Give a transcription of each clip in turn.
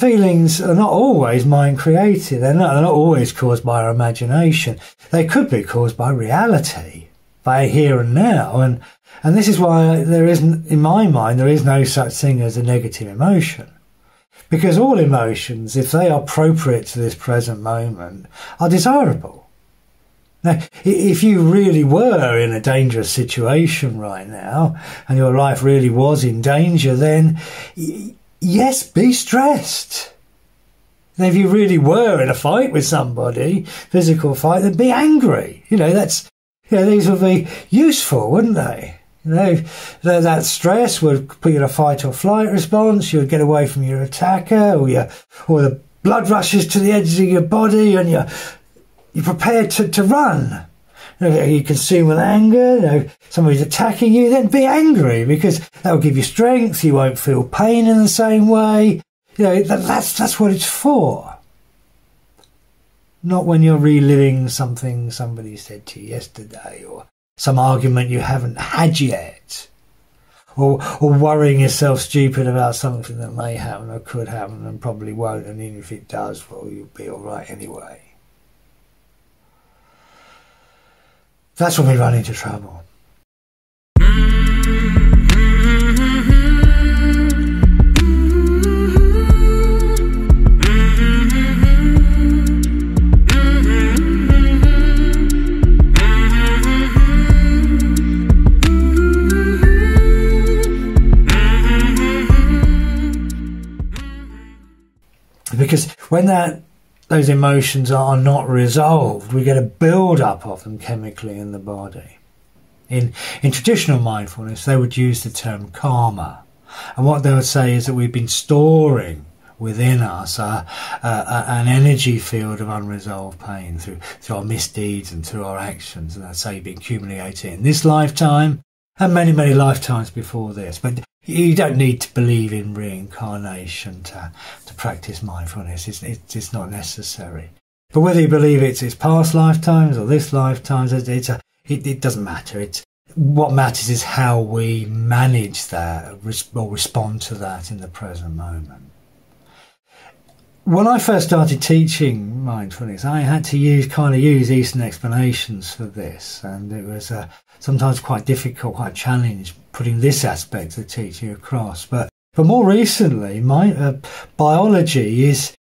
feelings are not always mind-created. They're not always caused by our imagination. They could be caused by reality, by here and now. And this is why there isn't, in my mind, there is no such thing as a negative emotion. Because all emotions, if they are appropriate to this present moment, are desirable. Now, if you really were in a dangerous situation right now, and your life really was in danger, then yes, be stressed. And if you really were in a fight with somebody, physical fight, then be angry. These would be useful, wouldn't they? That stress would put you in a fight or flight response. You would get away from your attacker, or the blood rushes to the edges of your body, and you're prepared to run. You're consumed with anger. Somebody's attacking you, then be angry, because that will give you strength. You won't feel pain in the same way. That's what it's for. Not when you're reliving something somebody said to you yesterday, or some argument you haven't had yet, or worrying yourself stupid about something that may happen or could happen and probably won't, and even if it does, well, you'll be all right anyway. That's when we run into trouble. Because when those emotions are not resolved, we get a build-up of them chemically in the body. In traditional mindfulness, they would use the term karma. And what they would say is that we've been storing within us an energy field of unresolved pain through our misdeeds and through our actions. And that's how you've been accumulating in this lifetime and many, many lifetimes before this. But you don't need to believe in reincarnation to practice mindfulness. It's not necessary. But whether you believe it's past lifetimes or this lifetime, it doesn't matter. What matters is how we manage that or respond to that in the present moment. When I first started teaching mindfulness, I had to use Eastern explanations for this, and it was sometimes quite difficult, quite a challenge putting this aspect of teaching across. But more recently, biology is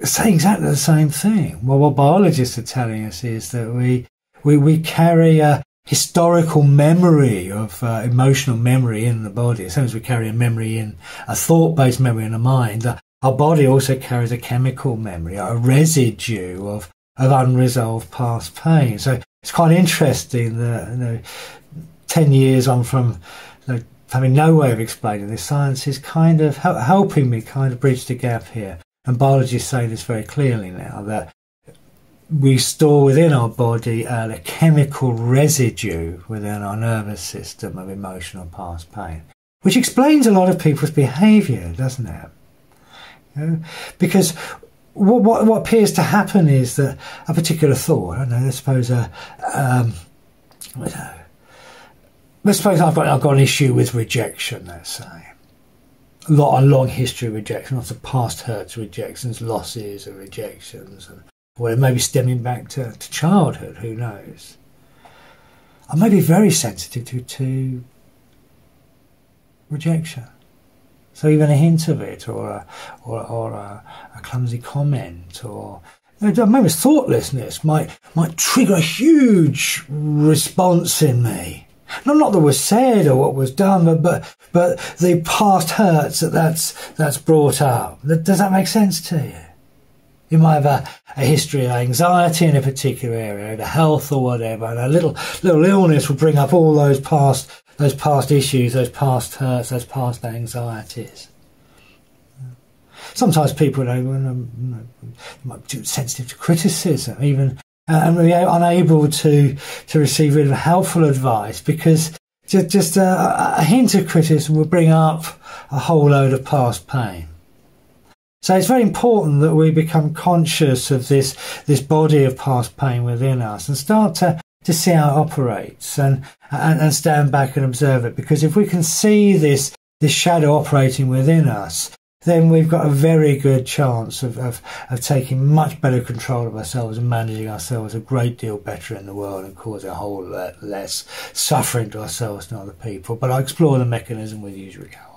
saying exactly the same thing. Well, what biologists are telling us is that we carry a historical memory of emotional memory in the body. As soon as we carry a thought-based memory in the mind, our body also carries a chemical memory, a residue of unresolved past pain. So it's quite interesting that 10 years on from having no way of explaining this, science is kind of helping me kind of bridge the gap here. And biologists say this very clearly now, that we store within our body a chemical residue within our nervous system of emotional past pain, which explains a lot of people's behaviour, doesn't it? Because what appears to happen is that a particular thought, let's suppose I've got an issue with rejection, let's say. A long history of rejection, lots of past hurts, rejections, losses of rejections, or it may be stemming back to childhood, who knows. I may be very sensitive to rejection. So even a hint of it, or a clumsy comment, or maybe thoughtlessness might trigger a huge response in me. Not that was said or what was done, but the past hurts that's brought up. Does that make sense to you? You might have a history of anxiety in a particular area, the health or whatever, and a little illness will bring up all those past issues, those past hurts, those past anxieties. Sometimes people might be too sensitive to criticism, even, and be unable to receive really helpful advice, because just a hint of criticism will bring up a whole load of past pain. So it's very important that we become conscious of this body of past pain within us and start to see how it operates and stand back and observe it. Because if we can see this shadow operating within us, then we've got a very good chance of taking much better control of ourselves and managing ourselves a great deal better in the world and causing a whole lot less suffering to ourselves and other people. But I'll explore the mechanism with you as we go.